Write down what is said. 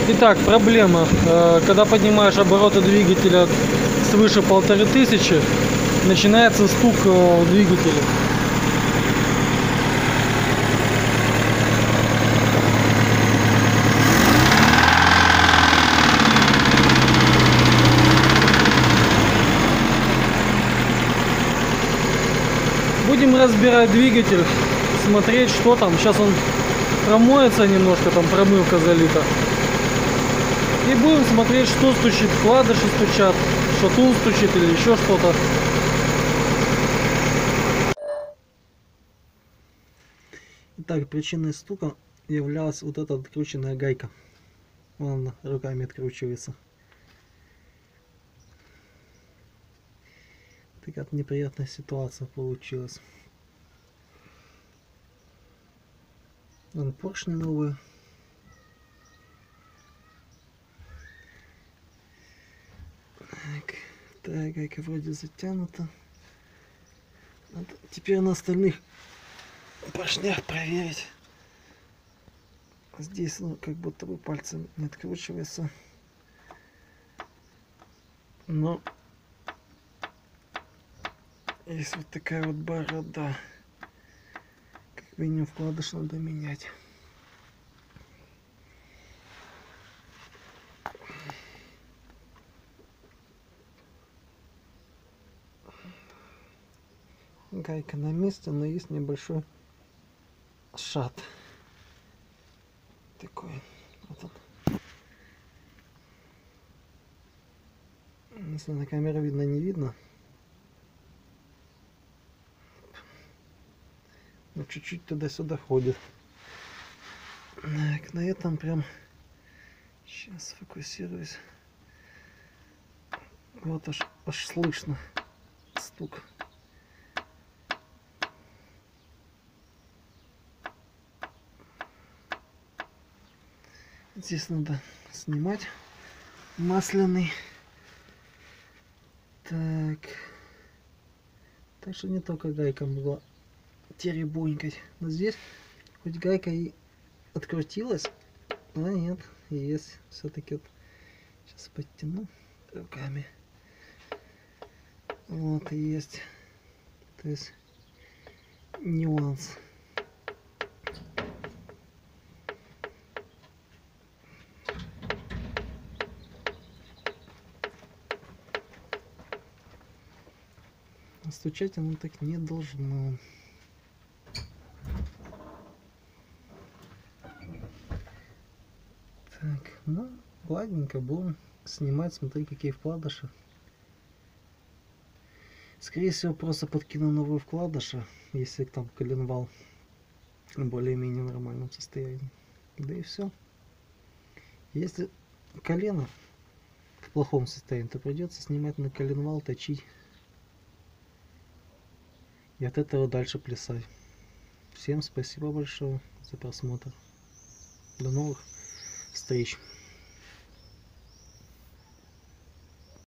Итак, проблема. Когда поднимаешь обороты двигателя свыше 1500, начинается стук в двигателе. Будем разбирать двигатель, смотреть, что там. Сейчас он промоется немножко, там промывка залита. И будем смотреть, что стучит. Вкладыши стучат, шатун стучит или еще что-то. Итак, причиной стука являлась вот эта открученная гайка. Вон руками откручивается. Такая неприятная ситуация получилась. Вон поршни новые. Так, гайка вроде затянута. Надо теперь на остальных поршнях проверить. Здесь, ну, как будто бы пальцем не откручивается. Но есть вот такая вот борода. Как минимум вкладыш надо менять. Гайка на месте, но есть небольшой шат. Такой. Вот он. Если на камеру видно, не видно. Но чуть-чуть туда-сюда ходит. Так, на этом прям... Сейчас фокусируюсь. Вот аж слышно стук. Здесь надо снимать масляный. Так. Так что не только гайка могла теребонькать. Но здесь хоть гайка и открутилась, а нет, есть все-таки. Вот. Сейчас подтяну руками. Вот есть. То есть нюанс. Стучать оно так не должно. Так, ну, ладненько, будем снимать, смотри, какие вкладыши. Скорее всего, просто подкину новые вкладыши, если там коленвал в более-менее нормальном состоянии. Да и все. Если колено в плохом состоянии, то придется снимать на коленвал, точить. И от этого дальше плясать. Всем спасибо большое за просмотр. До новых встреч.